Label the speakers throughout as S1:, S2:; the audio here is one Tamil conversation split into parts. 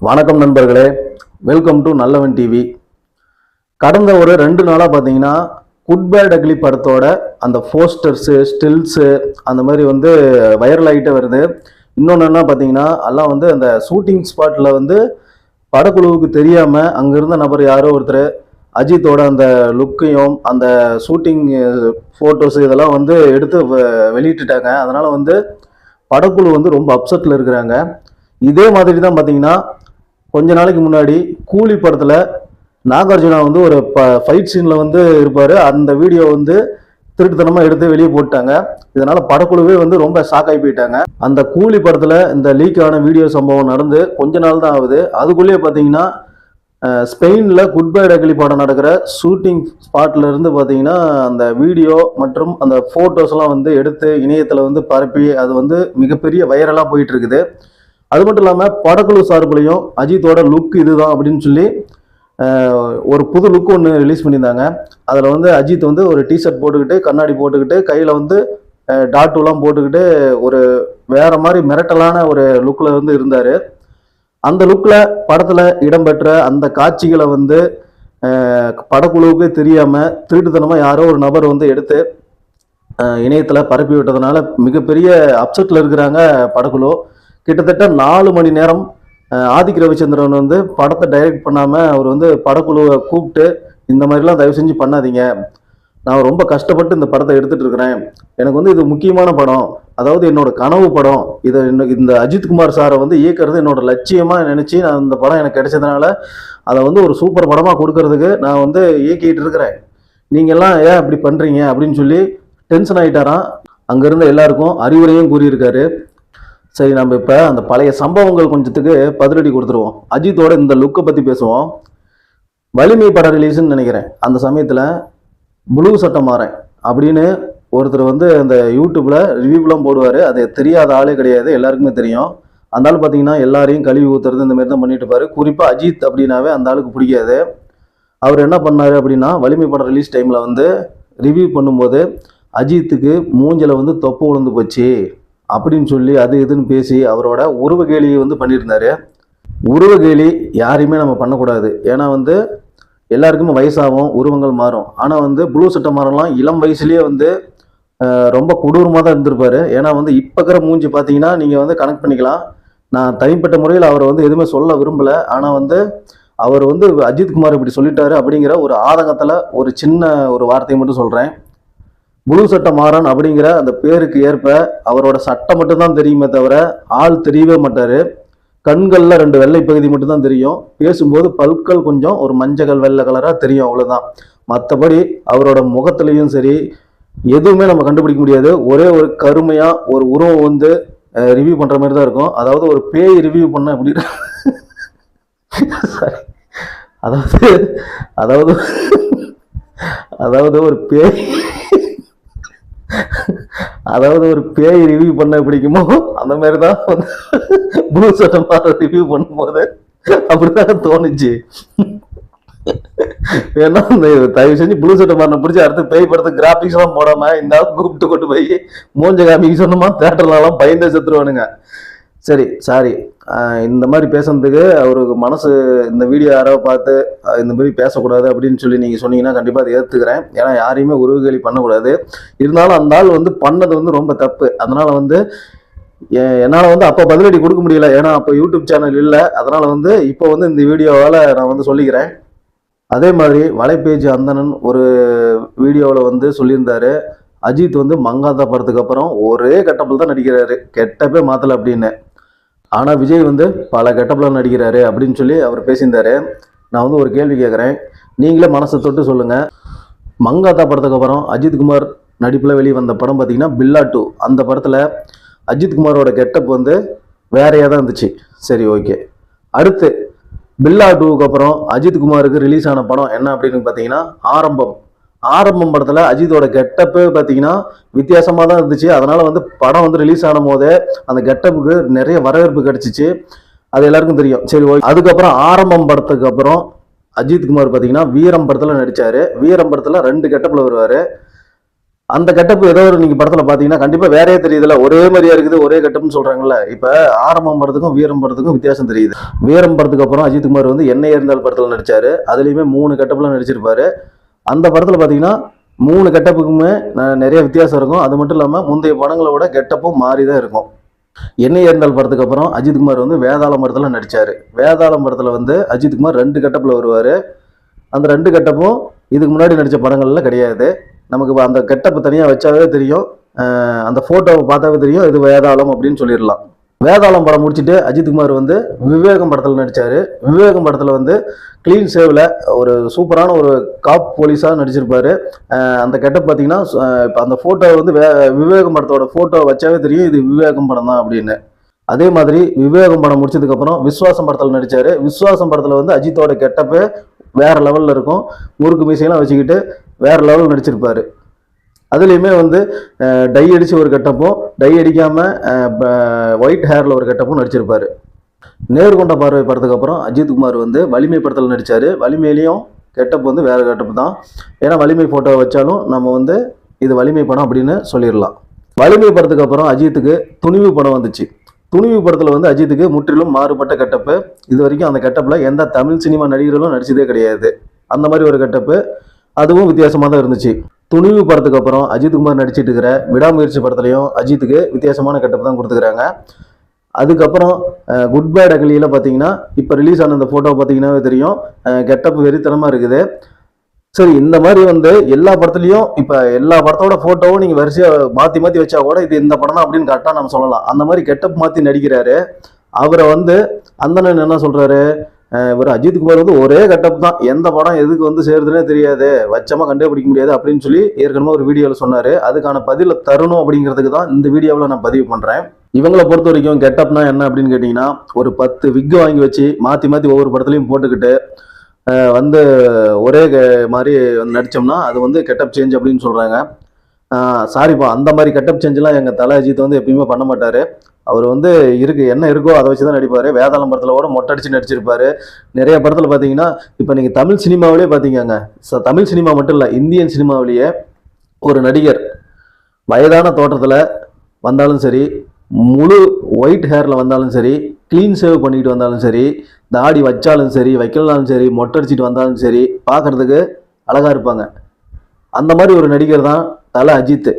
S1: வணக்கம் நண்பர்களே, வெல்கம் டு நல்லவன் டிவி. கடந்த ஒரு 2 நாளாக பார்த்தீங்கன்னா குட் பேட் அக்லி படத்தோட அந்த போஸ்டர்ஸு ஸ்டில்ஸு அந்த மாதிரி வைரல் ஆகிட்டே வருது. இன்னொன்று என்ன பார்த்தீங்கன்னா எல்லாம் அந்த ஷூட்டிங் ஸ்பாட்டில் படக்குழுவுக்கு தெரியாமல் அங்கே இருந்த நபர் யாரோ ஒருத்தர் அஜித்தோட அந்த லுக்கையும் அந்த ஷூட்டிங் ஃபோட்டோஸ் இதெல்லாம் எடுத்து வெளியிட்டுட்டாங்க. அதனால் படக்குழு ரொம்ப அப்செட்டில் இருக்கிறாங்க. இதே மாதிரி தான் பார்த்தீங்கன்னா கொஞ்ச நாளைக்கு முன்னாடி கூலி படத்தில் நாகார்ஜுனா ஒரு ஃபைட் சீனில் இருப்பார். அந்த வீடியோ திருட்டுத்தனமாக எடுத்து வெளியே போட்டாங்க. இதனால் படக்குழுவே ரொம்ப ஷாக் ஆகி போயிட்டாங்க. அந்த கூலி படத்தில் இந்த லீக் ஆன வீடியோ சம்பவம் நடந்து கொஞ்ச நாள் தான் ஆகுது. அதுக்குள்ளேயே பார்த்தீங்கன்னா ஸ்பெயினில் குட் பை அக்லி படம் நடக்கிற ஷூட்டிங் ஸ்பாட்ல இருந்து பார்த்தீங்கன்னா அந்த வீடியோ மற்றும் அந்த ஃபோட்டோஸ்லாம் எடுத்து இணையத்தில் பரப்பி அது மிகப்பெரிய வைரலாக போயிட்டு இருக்குது. அது மட்டும் இல்லாமல் படக்குழு சார்பிலையும் அஜித்தோட லுக் இதுதான் அப்படின்னு சொல்லி ஒரு புது லுக் ஒன்று ரிலீஸ் பண்ணியிருந்தாங்க. அதில் அஜித் ஒரு டிஷர்ட் போட்டுக்கிட்டு கண்ணாடி போட்டுக்கிட்டு கையில் டாட்டூலாம் போட்டுக்கிட்டு ஒரு வேற மாதிரி மிரட்டலான ஒரு லுக்கில் இருந்தார். அந்த லுக்கில் படத்தில் இடம்பெற்ற அந்த காட்சிகளை படக்குழுவுக்கே தெரியாமல் திருட்டுத்தனமாக யாரோ ஒரு நபர் எடுத்து இணையத்தில் பரப்பி விட்டதுனால மிகப்பெரிய அப்செட்டில் இருக்கிறாங்க படக்குழு. கிட்டத்தட்ட 4 மணி நேரம் ஆதிக் ரவிச்சந்திரன் படத்தை டைரக்ட் பண்ணாமல் அவர் படக்குழுவை கூப்பிட்டு இந்த மாதிரிலாம் தயவு செஞ்சு பண்ணாதீங்க, நான் ரொம்ப கஷ்டப்பட்டு இந்த படத்தை எடுத்துகிட்டு இருக்கிறேன், எனக்கு இது முக்கியமான படம், அதாவது என்னோட கனவு படம், இதை இந்த அஜித்குமார் சாரை இயக்கிறது என்னோட லட்சியமாக நினச்சி நான் இந்த படம் எனக்கு கிடைச்சதுனால அதை ஒரு சூப்பர் படமாக கொடுக்கறதுக்கு நான் இயக்கிட்டு இருக்கிறேன், நீங்கள்லாம் ஏன் இப்படி பண்ணுறீங்க அப்படின்னு சொல்லி டென்ஷன் ஆகிட்டாராம். அங்கேருந்து எல்லாருக்கும் அறிவுரையும் கூறியிருக்காரு. சரி, நம்ம இப்போ அந்த பழைய சம்பவங்கள் கொஞ்சத்துக்கு பதிலடி கொடுத்துருவோம். அஜித்தோட இந்த லுக்கை பற்றி பேசுவோம். வலிமை படம் ரிலீஸ்ன்னு நினைக்கிறேன். அந்த சமயத்தில் ப்ளூ சட்டை மாறேன் அப்படின்னு ஒருத்தர் அந்த யூடியூப்பில் ரிவ்யூலாம் போடுவார். அது தெரியாத ஆளே கிடையாது, எல்லாருக்குமே தெரியும். அந்த ஆள் பார்த்தீங்கன்னா எல்லாரையும் கழுவி ஊற்றுறது இந்த மாதிரி தான் பண்ணிட்டு இருப்பார். குறிப்பாக அஜித் அப்படின்னாவே அந்த ஆளுக்கு பிடிக்காது. அவர் என்ன பண்ணார் அப்படின்னா வலிமை படம் ரிலீஸ் டைமில் ரிவ்யூ பண்ணும்போது அஜித்துக்கு மூஞ்சில் தொப்பு விழுந்து போச்சு அப்படின்னு சொல்லி அது இதுன்னு பேசி அவரோட உருவகேலியை பண்ணியிருந்தாரு. உருவகேலி யாரையுமே நம்ம பண்ணக்கூடாது. ஏன்னா எல்லாருக்குமே வயசாகும், உருவங்கள் மாறும். ஆனால் ப்ளூ சட்டை மாறலாம் இளம் வயசுலேயே ரொம்ப கொடூரமாக தான் இருந்திருப்பாரு. ஏன்னா இப்போ இருக்கிற மூஞ்சி பார்த்தீங்கன்னா நீங்கள் கனெக்ட் பண்ணிக்கலாம். நான் தனிப்பட்ட முறையில் அவரை எதுவுமே சொல்ல விரும்பலை. ஆனால் அவர் அஜித்குமார் இப்படி சொல்லிட்டாரு அப்படிங்கிற ஒரு ஆதங்கத்தில் ஒரு சின்ன ஒரு வார்த்தையை மட்டும் சொல்கிறேன். ப்ளூ சட்டை மாறன் அப்படிங்கிற அந்த பேருக்கு ஏற்ப அவரோட சட்டை மட்டும்தான் தெரியுமே தவிர ஆள் தெரியவே மாட்டார். கண்களில் 2 வெள்ளை பகுதி மட்டும்தான் தெரியும். பேசும்போது பல்கள் கொஞ்சம் ஒரு மஞ்சள் வெள்ளை கலராக தெரியும், அவ்வளோதான். மற்றபடி அவரோட முகத்துலேயும் சரி எதுவுமே நம்ம கண்டுபிடிக்க முடியாது. ஒரே ஒரு கருமையாக ஒரு உருவம் ரிவ்யூ பண்ணுற மாதிரி தான் இருக்கும். அதாவது ஒரு பேய் ரிவ்யூ பண்ண எப்படி சாரி அதாவது அதாவது ஒரு பேய் ஒரு பேய் ரிவ்யூ பண்ண பிடிக்குமோ அந்த மாதிரி தான் ப்ளூ சட்டை மாற ரிவ்யூ பண்ணும்போது அப்படிதான் தோணுச்சு. ஏன்னா தயவு செஞ்சு ப்ளூ சட்டை மாறின பிடிச்சி அடுத்து பேய் படத்துக்கு கிராபிக்ஸ் எல்லாம் போடாம இந்த கூப்பிட்டு கொண்டு போய் மூஞ்ச காமிக்க சொன்னோமா தேட்டர்லாம் பயந்தே செத்துருவானுங்க. சரி, சாரி, இந்த மாதிரி பேசுறதுக்கு அவருக்கு மனசு இந்த வீடியோ யாரோ பார்த்து இந்த மாதிரி பேசக்கூடாது அப்படின்னு சொல்லி நீங்கள் சொன்னீங்கன்னா கண்டிப்பாக அதை ஏற்றுக்கிறேன். ஏன்னா யாரையுமே உருவகேலி பண்ணக்கூடாது. இருந்தாலும் அந்த ஆள் பண்ணது ரொம்ப தப்பு. அதனால் என்னால் அப்போ பதிலடி கொடுக்க முடியல. ஏன்னா அப்போ யூடியூப் சேனல் இல்லை. அதனால் இப்போ இந்த வீடியோவால் நான் சொல்லிக்கிறேன். அதே மாதிரி வலைபேஜ் அந்தணன் ஒரு வீடியோவில் சொல்லியிருந்தாரு, அஜித் மங்காத்தா படத்துக்கு அப்புறம் ஒரே கெட்டப்பில் தான் நடிக்கிறாரு, கெட்டப்பே மாற்றலை அப்படின்னு. ஆனால் விஜய் பல கெட்டப்பில் நடிக்கிறாரு அப்படின்னு சொல்லி அவர் பேசியிருந்தாரு. நான் ஒரு கேள்வி கேட்குறேன், நீங்களே மனசை தொட்டு சொல்லுங்கள். மங்காத்தா படத்துக்கு அப்புறம் அஜித்குமார் நடிப்பில் வெளியே வந்த படம் பார்த்தீங்கன்னா பில்லா 2. அந்த படத்தில் அஜித்குமாரோட கெட்டப் வேறையாக தான் இருந்துச்சு. சரி, ஓகே. அடுத்து பில்லா 2க்கு அப்புறம் அஜித்குமாருக்கு ரிலீஸ் ஆன படம் என்ன அப்படின்னு பார்த்தீங்கன்னா ஆரம்பம் படத்தில் அஜித்தோட கெட்டப்பு பார்த்தீங்கன்னா வித்தியாசமாக தான் இருந்துச்சு. அதனால் படம் ரிலீஸ் ஆன போதே அந்த கெட்டப்புக்கு நிறைய வரவேற்பு கிடைச்சிச்சு. அது எல்லாருக்கும் தெரியும். சரி, ஓகே. அதுக்கப்புறம் ஆரம்பம் படத்துக்கு அப்புறம் அஜித்குமார் பார்த்தீங்கன்னா வீரம் படத்தில் நடித்தார். வீரம் படத்தில் 2 கெட்டப்பில் வருவார். அந்த கெட்டப் ஏதோ ஒரு நீங்க படத்துல பாத்தீங்கன்னா கண்டிப்பா வேறே தெரியுதுல, ஒரே மாதிரியா இருக்குது, ஒரே கெட்டப்னு சொல்றாங்கல்ல. இப்ப ஆரம்பம் படத்துக்கும் வீரம் படத்துக்கும் வித்தியாசம் தெரியுது. வீரம் படத்துக்கு அப்புறம் அஜித் குமார் வந்து என்ன இருந்தால் படத்துல நடிச்சாரு. அதுலயுமே 3 கெட்டப்ல நடிச்சிருப்பாரு. அந்த படத்துல பாத்தீங்கன்னா 3 கெட்டப்புக்குமே நிறைய வித்தியாசம் இருக்கும். அது மட்டும் இல்லாம முந்தைய படங்களோட கெட்டப்பும் மாறிதான் இருக்கும். என்ன இருந்தால் படத்துக்கு அப்புறம் அஜித் குமார் வந்து வேதாளம் படத்துல நடிச்சாரு. வேதாளம் படத்துல வந்து அஜித் குமார் 2 கெட்டப்ல வருவாரு. அந்த 2 கெட்டப்பும் இதுக்கு முன்னாடி நடிச்ச படங்கள்ல கிடையாது. நமக்கு அந்த கெட்டப் தனியா வச்சாவே தெரியும். அந்த போட்டோவை பார்த்தாவே தெரியும் இது வேதாளம் அப்படின்னு சொல்லிடலாம். வேதாளம் படம் முடிச்சுட்டு அஜித் குமார் வந்து விவேகம் படத்துல நடிச்சாரு. விவேகம் படத்துல வந்து கிளீன் சேவ்ல ஒரு சூப்பரான ஒரு காப் போலீஸா நடிச்சிருப்பாரு. அந்த கெட்டப் பார்த்தீங்கன்னா இப்போ அந்த போட்டோ வந்து விவேகம் படத்தோட போட்டோ வச்சாவே தெரியும் இது விவேகம் படம் தான் அப்படின்னு. அதே மாதிரி விவேகம் படம் முடிச்சதுக்கு அப்புறம் விஸ்வாசம் படத்துல நடிச்சாரு. விஸ்வாசம் படத்துல வந்து அஜித்தோட கெட்டப்பு வேற லெவல்ல இருக்கும். முறுக்கு மீசையெல்லாம் வச்சுக்கிட்டு வேற லெவல் நடிச்சிருப்பாரு. அதுலேயுமே வந்து டை அடிச்சு ஒரு கெட்டப்பும் டை அடிக்காம ஒயிட் ஹேர்ல ஒரு கெட்டப்பும் நடிச்சிருப்பாரு. நேர்கொண்ட பார்வை படத்துக்கு அப்புறம் அஜித் குமார் வந்து வலிமை படத்தில் நடிச்சாரு. வலிமையிலையும் கெட்டப் வந்து வேற கெட்டப் தான். ஏன்னா வலிமை போட்டோ வச்சாலும் நம்ம வந்து இது வலிமை படம் அப்படின்னு சொல்லிடலாம். வலிமை படத்துக்கு அப்புறம் அஜித்துக்கு துணிவு படம் வந்துச்சு. துணிவு படத்தில் வந்து அஜித்துக்கு முற்றிலும் மாறுபட்ட கெட்டப்பு. இது வரைக்கும் அந்த கெட்டப்ல எந்த தமிழ் சினிமா நடிகர்களும் நடிச்சதே கிடையாது. அந்த மாதிரி ஒரு கெட்டப்பு, அதுவும் வித்தியாசமாக தான் இருந்துச்சு. துணிவு படத்துக்கு அப்புறம் அஜித் குமார் நடிச்சிட்டு இருக்கிற விடாமுயற்சி படத்துலையும் அஜித்துக்கு வித்தியாசமான கெட்டப் தான் கொடுத்துக்கிறாங்க. அதுக்கப்புறம் குட் பேட் அகலியில் பார்த்தீங்கன்னா இப்போ ரிலீஸ் ஆன அந்த ஃபோட்டோ பார்த்தீங்கன்னாவே தெரியும் கெட்டப் வெறித்தனமாக இருக்குது. சரி, இந்த மாதிரி வந்து எல்லா படத்துலையும் இப்போ எல்லா படத்தோட ஃபோட்டோவும் நீங்கள் வரிசையாக மாற்றி மாற்றி வச்சா கூட இது இந்த படம் தான் அப்படின்னு கரெக்டாக நம்ம சொல்லலாம். அந்த மாதிரி கெட்டப் மாற்றி நடிக்கிறாரு. அவரை வந்து அந்தணன் என்ன சொல்கிறாரு, இவர் அஜித் குமார் வந்து ஒரே கெட்டப் தான், எந்த படம் எதுக்கு வந்து சேருதுன்னே தெரியாது, வச்சமா கண்டுபிடிக்க முடியாது அப்படின்னு சொல்லி ஏற்கனவே ஒரு வீடியோவில் சொன்னார். அதுக்கான பதிலை தரணும் அப்படிங்கிறதுக்கு தான் இந்த வீடியோவில் நான் பதிவு பண்ணுறேன். இவங்களை பொறுத்த வரைக்கும் கெட்டப்னா என்ன அப்படின்னு கேட்டிங்கன்னா, ஒரு 10 விக்கு வாங்கி வச்சு மாற்றி மாற்றி ஒவ்வொரு படத்துலையும் போட்டுக்கிட்டு வந்து ஒரே மாதிரி நடித்தோம்னா அது வந்து கெட்டப் சேஞ்ச் அப்படின்னு சொல்கிறாங்க. சாரிப்பா, அந்த மாதிரி கெட்டப் சேஞ்செலாம் எங்கள் தலை அஜித் வந்து எப்பயுமே பண்ண மாட்டார். அவர் வந்து என்ன இருக்கோ அதை வச்சு தான் நடிப்பார். வேதாளம் படத்தில் கூட மொட்டை அடிச்சு நடிச்சிருப்பாரு. நிறைய படத்தில் பார்த்தீங்கன்னா இப்போ நீங்கள் தமிழ் சினிமாவிலே பார்த்தீங்கங்க, தமிழ் சினிமா மட்டும் இல்லை இந்தியன் சினிமாவிலேயே ஒரு நடிகர் வயதான தோற்றத்தில் வந்தாலும் சரி, முழு ஒயிட் ஹேரில் வந்தாலும் சரி, க்ளீன் சேவ் பண்ணிட்டு வந்தாலும் சரி, தாடி வச்சாலும் சரி வைக்கலனாலும் சரி, மொட்டை அடிச்சிட்டு வந்தாலும் சரி, பார்க்குறதுக்கு அழகாக இருப்பாங்க. அந்த மாதிரி ஒரு நடிகர் தான் தலை அஜித்.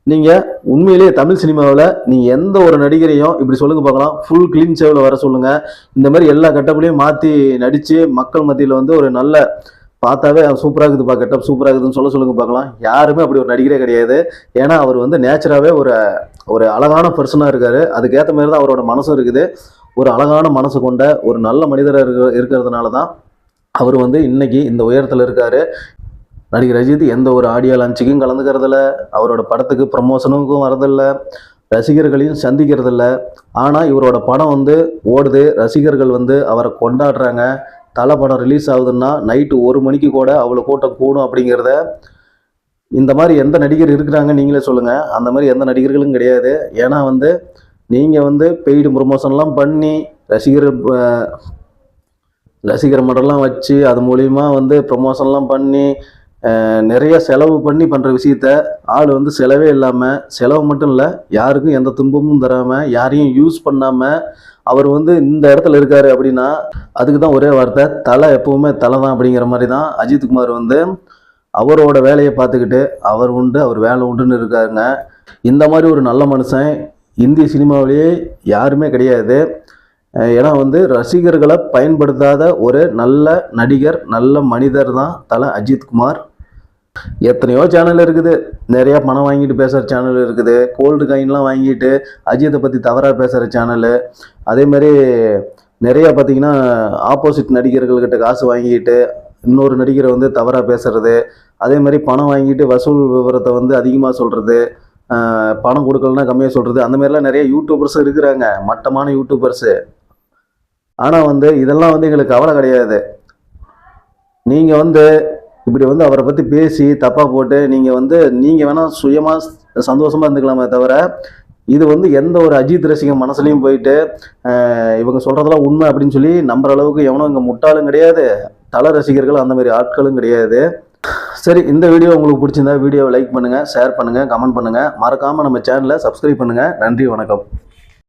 S1: நீங்கள் உண்மையிலேயே தமிழ் சினிமாவில் நீங்கள் எந்த ஒரு நடிகரையும் இப்படி சொல்லுங்க பார்க்கலாம், ஃபுல் க்ளீன் சேவில் வர சொல்லுங்கள். இந்த மாதிரி எல்லா கெட்டப்லையும் மாற்றி நடித்து மக்கள் மத்தியில் வந்து ஒரு நல்ல பார்த்தாவே சூப்பராக இருக்குதுப்பா, கெட்டப் சூப்பராக இருக்குதுன்னு சொல்லுங்க பார்க்கலாம். யாருமே அப்படி ஒரு நடிகரே கிடையாது. ஏன்னா அவர் வந்து நேச்சராகவே ஒரு அழகான பர்சனாக இருக்கார். அதுக்கேற்ற மாதிரி தான் அவரோட மனசும் இருக்குது. ஒரு அழகான மனசு கொண்ட ஒரு நல்ல மனிதராக இருக்கிறதுனால தான் அவர் வந்து இன்னைக்கு இந்த உயரத்தில் இருக்கார். நடிகர் அஜித் எந்த ஒரு ஆடியோ லான்ச்சுக்கும் கலந்துக்கிறதில்ல, அவரோட படத்துக்கு ப்ரமோஷனுக்கும் வரதில்ல, ரசிகர்களையும் சந்திக்கிறதில்ல. ஆனால் இவரோட படம் வந்து ஓடுது, ரசிகர்கள் வந்து அவரை கொண்டாடுறாங்க. தலை படம் ரிலீஸ் ஆகுதுன்னா நைட்டு 1 மணிக்கு கூட அவ்வளோ கூட்டம் கூடும் அப்படிங்கிறத இந்த மாதிரி எந்த நடிகர் இருக்கிறாங்க நீங்களே சொல்லுங்கள். அந்த மாதிரி எந்த நடிகர்களும் கிடையாது. ஏன்னா வந்து நீங்கள் வந்து பெய்டு ப்ரொமோஷன்லாம் பண்ணி ரசிகர் மன்றம்லாம் வச்சு அது மூலிமா வந்து ப்ரொமோஷன்லாம் பண்ணி நிறைய செலவு பண்ணி பண்ணுற விஷயத்த ஆள் வந்து செலவே இல்லாமல், செலவு மட்டும் இல்லை யாருக்கும் எந்த துன்பமும் தராமல், யாரையும் யூஸ் பண்ணாமல் அவர் வந்து இந்த இடத்துல இருக்காரு அப்படின்னா அதுக்கு தான் ஒரே வார்த்தை, தலை எப்பவுமே தலை தான் அப்படிங்கிற மாதிரி தான் அஜித் குமார் வந்து அவரோட வேலையை பார்த்துக்கிட்டு அவர் உண்டு அவர் வேலை உண்டுன்னு இருக்காருங்க. இந்த மாதிரி ஒரு நல்ல மனுஷன் இந்திய சினிமாவிலேயே யாருமே கிடையாது. ஏன்னா வந்து ரசிகர்களை பயன்படுத்தாத ஒரு நல்ல நடிகர், நல்ல மனிதர் தான் தலை அஜித் குமார். எத்தனையோ சேனல் இருக்குது, நிறையா பணம் வாங்கிட்டு பேசுகிற சேனல் இருக்குது, கோல்டு காயின்லாம் வாங்கிட்டு அஜித்தை பற்றி தவறாக பேசுகிற சேனலு, அதேமாதிரி நிறையா பார்த்திங்கன்னா ஆப்போசிட் நடிகர்கள்கிட்ட காசு வாங்கிட்டு இன்னொரு நடிகரை வந்து தவறாக பேசுறது, அதே மாதிரி பணம் வாங்கிட்டு வசூல் விவரத்தை வந்து அதிகமாக சொல்கிறது, பணம் கொடுக்கலன்னா கம்மியாக சொல்கிறது, அந்த மாதிரிலாம் நிறைய யூடியூபர்ஸ் இருக்கிறாங்க, மட்டமான யூடியூபர்ஸு. ஆனால் வந்து இதெல்லாம் வந்து எங்களுக்கு கவலை கிடையாது. நீங்கள் வந்து இப்படி வந்து அவரை பற்றி பேசி தப்பாக போட்டு நீங்கள் வேணால் சுயமாக சந்தோஷமாக இருந்துக்கலாமே தவிர, இது வந்து எந்த ஒரு அஜித் ரசிகன் மனசுலையும் போயிட்டு இவங்க சொல்கிறதெல்லாம் உண்மை அப்படின்னு சொல்லி நம்புற அளவுக்கு எவனும் இங்கே முட்டாளும் கிடையாது, தல ரசிகர்கள் அந்த மாதிரி ஆட்களும் கிடையாது. சரி, இந்த வீடியோ உங்களுக்கு பிடிச்சிருந்தா வீடியோவை லைக் பண்ணுங்கள், ஷேர் பண்ணுங்கள், கமெண்ட் பண்ணுங்கள். மறக்காமல் நம்ம சேனலை சப்ஸ்கிரைப் பண்ணுங்கள். நன்றி, வணக்கம்.